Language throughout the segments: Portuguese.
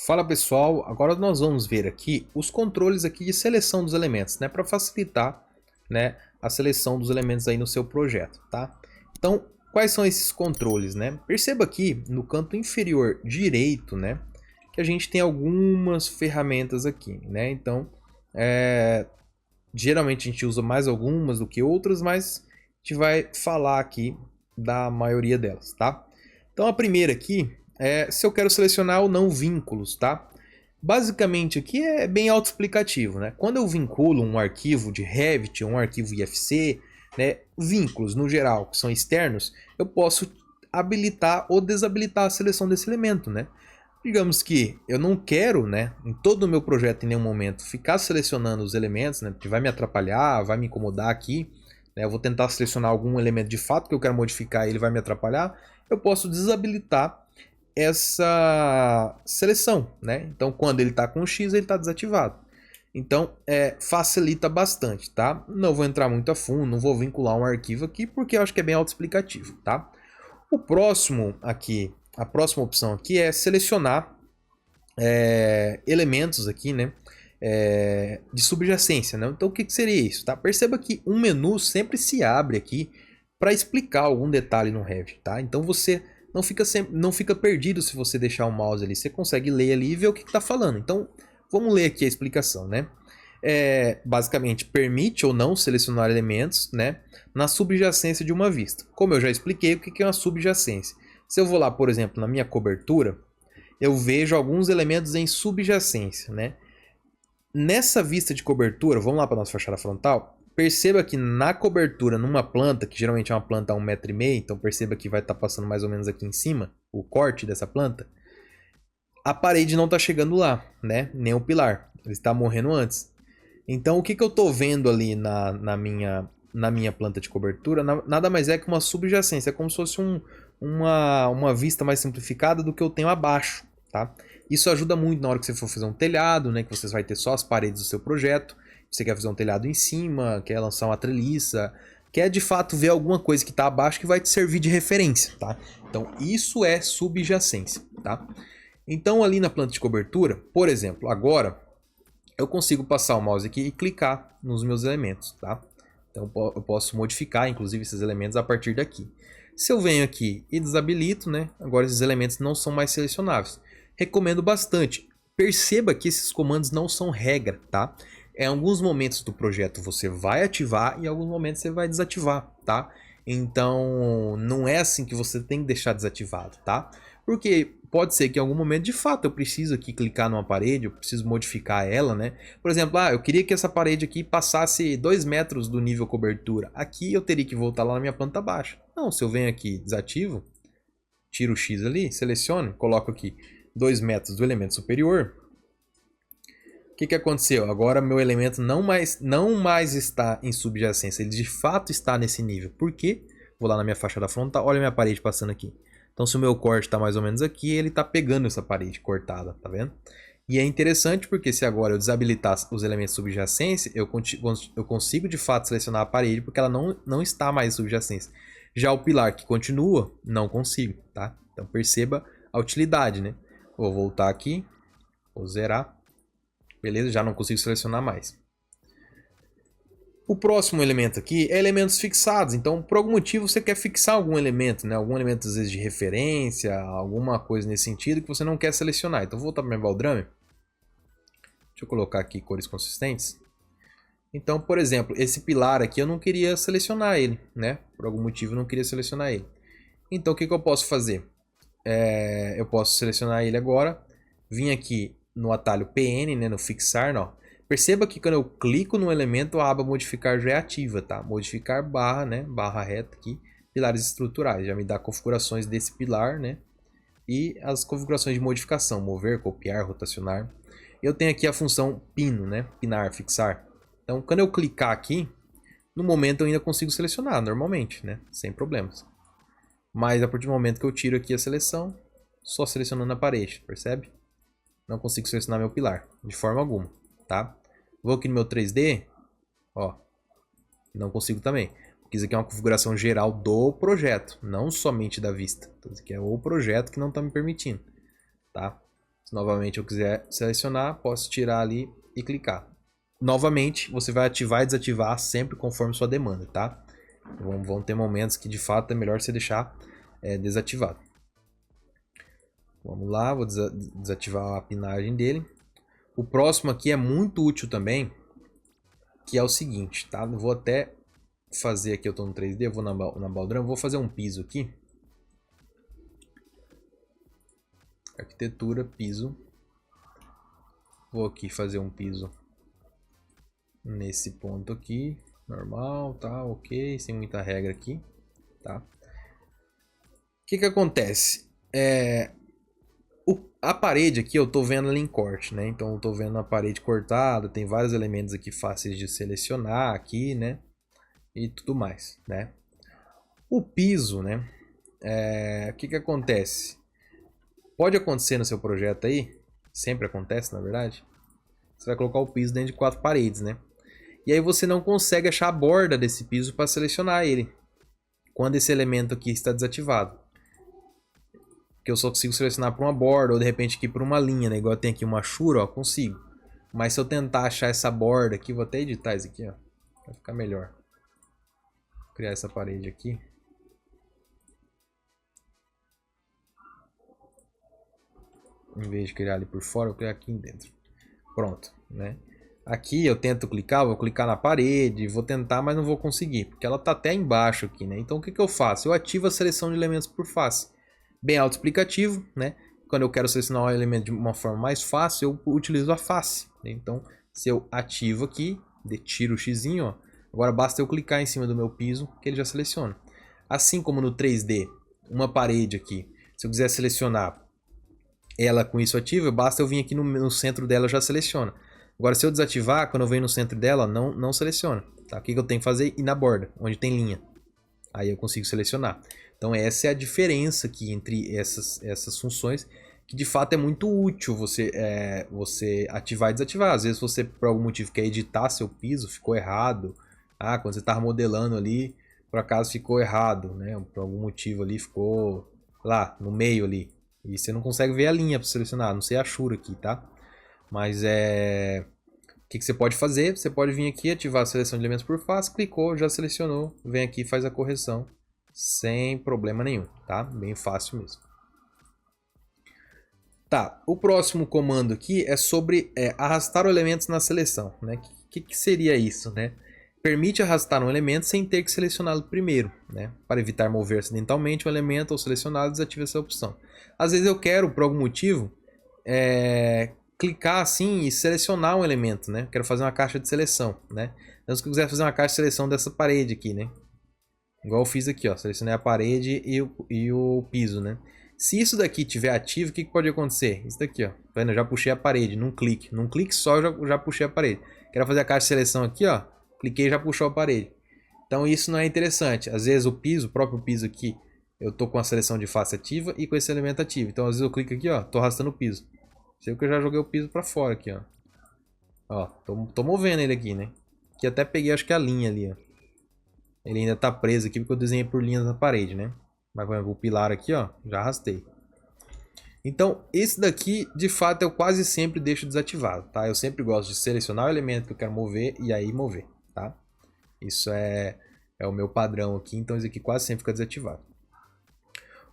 Fala pessoal, agora nós vamos ver aqui os controles aqui de seleção dos elementos, né, para facilitar, né, a seleção dos elementos aí no seu projeto, tá? Então, quais são esses controles, né? Perceba aqui no canto inferior direito, né, que a gente tem algumas ferramentas aqui, né? Então, geralmente a gente usa mais algumas do que outras, mas a gente vai falar aqui da maioria delas, tá? Então, a primeira aqui é se eu quero selecionar ou não vínculos, tá? Basicamente aqui é bem autoexplicativo, né? Quando eu vinculo um arquivo de Revit ou um arquivo IFC, né, vínculos no geral que são externos, eu posso habilitar ou desabilitar a seleção desse elemento, né? Digamos que eu não quero, né, em todo o meu projeto em nenhum momento ficar selecionando os elementos, né, porque vai me atrapalhar, vai me incomodar aqui, né? Eu vou tentar selecionar algum elemento de fato que eu quero modificar e ele vai me atrapalhar. Eu posso desabilitar essa seleção, né? Então, quando ele está com X, ele está desativado. Então, facilita bastante, tá? Não vou entrar muito a fundo, não vou vincular um arquivo aqui, porque eu acho que é bem autoexplicativo, tá? O próximo aqui, a próxima opção aqui é selecionar elementos aqui, né? De subjacência, né? Então, o que seria isso, tá? Perceba que um menu sempre se abre aqui para explicar algum detalhe no Revit, tá? Então, você não fica perdido se você deixar o mouse ali. Você consegue ler ali e ver o que está falando. Então, vamos ler aqui a explicação, né? Basicamente, permite ou não selecionar elementos, né, na subjacência de uma vista. Como eu já expliquei, o que é uma subjacência? Se eu vou lá, por exemplo, na minha cobertura, eu vejo alguns elementos em subjacência, né? Nessa vista de cobertura, vamos lá para a nossa fachada frontal. Perceba que na cobertura, numa planta, que geralmente é uma planta a 1,5 m, então perceba que vai estar passando mais ou menos aqui em cima, o corte dessa planta, a parede não está chegando lá, né? Nem o pilar, ele está morrendo antes. Então o que eu estou vendo ali na minha planta de cobertura, nada mais é que uma subjacência, é como se fosse uma vista mais simplificada do que eu tenho abaixo, tá? Isso ajuda muito na hora que você for fazer um telhado, né? Que você vai ter só as paredes do seu projeto. Você quer fazer um telhado em cima, quer lançar uma treliça, quer de fato ver alguma coisa que está abaixo que vai te servir de referência, tá? Então isso é subjacência, tá? Então ali na planta de cobertura, por exemplo, agora eu consigo passar o mouse aqui e clicar nos meus elementos, tá? Então eu posso modificar inclusive esses elementos a partir daqui. Se eu venho aqui e desabilito, né? Agora esses elementos não são mais selecionáveis. Recomendo bastante. Perceba que esses comandos não são regra, tá? Em alguns momentos do projeto você vai ativar e em alguns momentos você vai desativar, tá? Então, não é assim que você tem que deixar desativado, tá? Porque pode ser que em algum momento, de fato, eu preciso aqui clicar numa parede, eu preciso modificar ela, né? Por exemplo, eu queria que essa parede aqui passasse 2 metros do nível cobertura. Aqui eu teria que voltar lá na minha planta baixa. Não, se eu venho aqui, desativo, tiro o X ali, seleciono, coloco aqui 2 metros do elemento superior. O que aconteceu? Agora meu elemento não mais está em subjacência, ele de fato está nesse nível. Por quê? Vou lá na minha fachada frontal, olha a minha parede passando aqui. Então se o meu corte está mais ou menos aqui, ele está pegando essa parede cortada, tá vendo? E é interessante porque se agora eu desabilitar os elementos de subjacência, eu consigo de fato selecionar a parede porque ela não está mais em subjacência. Já o pilar que continua, não consigo, tá? Então perceba a utilidade, né? Vou voltar aqui, vou zerar. Beleza, já não consigo selecionar mais. O próximo elemento aqui é elementos fixados. Então, por algum motivo, você quer fixar algum elemento, né? Algum elemento, às vezes, de referência, alguma coisa nesse sentido que você não quer selecionar. Então, vou voltar para minha baldrame. Deixa eu colocar aqui cores consistentes. Então, por exemplo, esse pilar aqui eu não queria selecionar ele, né? Por algum motivo, eu não queria selecionar ele. Então, o que eu posso fazer? Eu posso selecionar ele agora. Vim aqui no atalho PN, né, no fixar, ó. Perceba que quando eu clico no elemento, a aba modificar já é ativa, tá? Modificar barra, né, barra reta aqui, pilares estruturais. Já me dá configurações desse pilar, né? E as configurações de modificação, mover, copiar, rotacionar. Eu tenho aqui a função pino, né? Pinar, fixar. Então, quando eu clicar aqui, no momento eu ainda consigo selecionar normalmente, né? Sem problemas. Mas a partir do momento que eu tiro aqui a seleção, só selecionando a parede, percebe? Não consigo selecionar meu pilar, de forma alguma, tá? Vou aqui no meu 3D, ó, não consigo também. Porque isso aqui é uma configuração geral do projeto, não somente da vista. Então, isso aqui é o projeto que não está me permitindo, tá? Se novamente eu quiser selecionar, posso tirar ali e clicar. Novamente, você vai ativar e desativar sempre conforme sua demanda, tá? Vão ter momentos que de fato é melhor você deixar desativado. Vamos lá, vou desativar a pinagem dele. O próximo aqui é muito útil também, que é o seguinte, tá? Eu vou até fazer aqui, eu estou no 3D, eu vou na Baldrama, vou fazer um piso aqui. Arquitetura, piso. Vou aqui fazer um piso nesse ponto aqui, normal, tá, ok, sem muita regra aqui, tá? O que acontece? A parede aqui eu tô vendo ela em corte, né? Então eu tô vendo a parede cortada, tem vários elementos aqui fáceis de selecionar aqui, né? E tudo mais, né? O piso, né? O que acontece? Pode acontecer no seu projeto aí, sempre acontece na verdade, você vai colocar o piso dentro de 4 paredes, né? E aí você não consegue achar a borda desse piso para selecionar ele, quando esse elemento aqui está desativado. Que eu só consigo selecionar por uma borda, ou de repente aqui por uma linha, né? Igual tem aqui uma Shura, ó, consigo. Mas se eu tentar achar essa borda aqui, vou até editar isso aqui, ó, vai ficar melhor. Vou criar essa parede aqui. Em vez de criar ali por fora, eu vou criar aqui dentro. Pronto, né? Aqui eu tento clicar, vou clicar na parede, vou tentar, mas não vou conseguir, porque ela está até embaixo aqui, né? Então o que eu faço? Eu ativo a seleção de elementos por face. Bem autoexplicativo, né? Quando eu quero selecionar um elemento de uma forma mais fácil, eu utilizo a face. Então, se eu ativo aqui, tiro o xizinho, ó, agora basta eu clicar em cima do meu piso, que ele já seleciona. Assim como no 3D, uma parede aqui, se eu quiser selecionar ela com isso ativa, basta eu vir aqui no centro dela, já seleciona. Agora, se eu desativar, quando eu venho no centro dela, não seleciona. Tá? O que eu tenho que fazer? Ir na borda, onde tem linha. Aí eu consigo selecionar. Então essa é a diferença aqui entre essas funções, que de fato é muito útil você ativar e desativar. Às vezes você, por algum motivo, quer editar seu piso, ficou errado. Quando você estava modelando ali, por acaso ficou errado, né? Por algum motivo ali ficou lá, no meio ali. E você não consegue ver a linha para selecionar, não sei a Shura aqui, tá? Mas o que você pode fazer? Você pode vir aqui, ativar a seleção de elementos por face, clicou, já selecionou, vem aqui e faz a correção sem problema nenhum, tá? Bem fácil mesmo. Tá, o próximo comando aqui é sobre arrastar elementos na seleção, né? O que seria isso, né? Permite arrastar um elemento sem ter que selecioná-lo primeiro, né? Para evitar mover acidentalmente um elemento ou selecioná-lo, desative essa opção. Às vezes eu quero, por algum motivo, clicar assim e selecionar um elemento, né? Quero fazer uma caixa de seleção, né? Então se eu quiser fazer uma caixa de seleção dessa parede aqui, né? Igual eu fiz aqui, ó, selecionei a parede e o piso, né? Se isso daqui tiver ativo, o que pode acontecer? Isso daqui, ó, tá vendo? Eu já puxei a parede, num clique só eu já puxei a parede. Quero fazer a caixa de seleção aqui, ó, cliquei e já puxou a parede. Então isso não é interessante. Às vezes o piso, o próprio piso aqui, eu tô com a seleção de face ativa e com esse elemento ativo. Então às vezes eu clico aqui, ó, tô arrastando o piso. Sei que eu já joguei o piso pra fora aqui, ó. Ó, tô movendo ele aqui, né? Aqui até peguei, acho que a linha ali, ó. Ele ainda tá preso aqui porque eu desenhei por linhas na parede, né? Mas, por exemplo, o pilar aqui, ó, já arrastei. Então, esse daqui, de fato, eu quase sempre deixo desativado, tá? Eu sempre gosto de selecionar o elemento que eu quero mover e aí mover, tá? Isso é o meu padrão aqui, então esse aqui quase sempre fica desativado.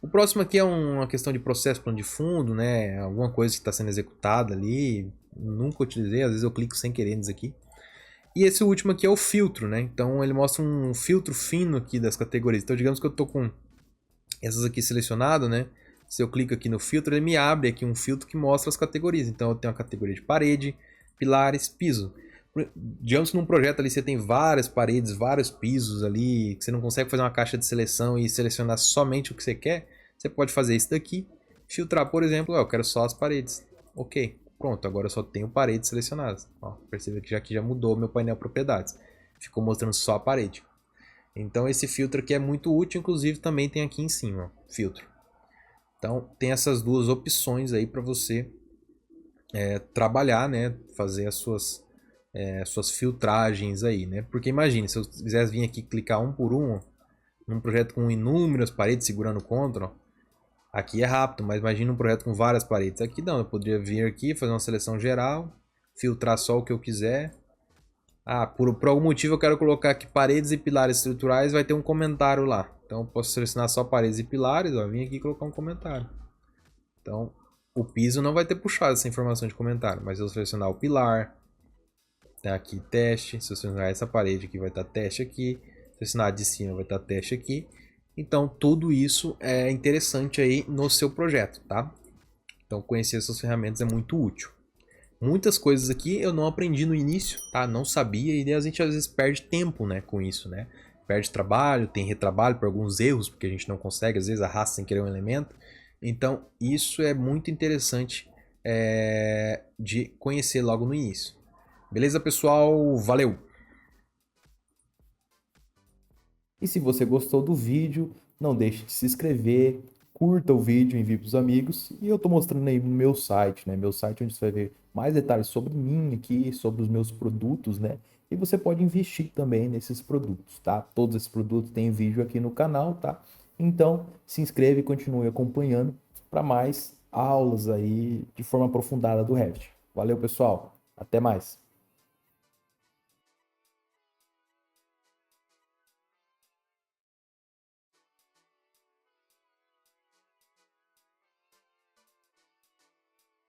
O próximo aqui é uma questão de processo plano de fundo, né? Alguma coisa que está sendo executada ali. Nunca utilizei, às vezes eu clico sem querer nisso aqui. E esse último aqui é o filtro, né? Então ele mostra um filtro fino aqui das categorias. Então digamos que eu estou com essas aqui selecionadas, né? Se eu clico aqui no filtro, ele me abre aqui um filtro que mostra as categorias. Então eu tenho a categoria de parede, pilares, piso. Digamos que num projeto ali você tem várias paredes, vários pisos ali, que você não consegue fazer uma caixa de seleção e selecionar somente o que você quer. Você pode fazer isso daqui, filtrar, por exemplo, eu quero só as paredes. Ok. Pronto, agora eu só tenho paredes selecionadas. Ó, perceba que já mudou meu painel propriedades. Ficou mostrando só a parede. Então esse filtro aqui é muito útil, inclusive também tem aqui em cima, ó, filtro. Então tem essas duas opções aí para você trabalhar, né? Fazer as suas filtragens aí, né? Porque imagine, se eu quisesse vir aqui clicar um por um, num projeto com inúmeras paredes segurando o Ctrl, Aqui é rápido, mas imagina um projeto com várias paredes. Aqui não, eu poderia vir aqui, fazer uma seleção geral, filtrar só o que eu quiser. Ah, por algum motivo eu quero colocar aqui paredes e pilares estruturais, vai ter um comentário lá. Então eu posso selecionar só paredes e pilares, ó, vim aqui e colocar um comentário. Então o piso não vai ter puxado essa informação de comentário, mas se eu selecionar o pilar, tá aqui teste, se eu selecionar essa parede aqui vai estar teste aqui, se selecionar a de cima vai estar teste aqui. Então tudo isso é interessante aí no seu projeto, tá? Então conhecer essas ferramentas é muito útil. Muitas coisas aqui eu não aprendi no início, tá? Não sabia e a gente às vezes perde tempo, né, com isso, né? Perde trabalho, tem retrabalho por alguns erros, porque a gente não consegue, às vezes arrasta sem querer um elemento. Então isso é muito interessante de conhecer logo no início. Beleza, pessoal? Valeu! E se você gostou do vídeo, não deixe de se inscrever, curta o vídeo, envie para os amigos. E eu estou mostrando aí no meu site, né? Meu site onde você vai ver mais detalhes sobre mim aqui, sobre os meus produtos, né? E você pode investir também nesses produtos, tá? Todos esses produtos têm vídeo aqui no canal, tá? Então, se inscreve e continue acompanhando para mais aulas aí de forma aprofundada do Revit. Valeu, pessoal. Até mais.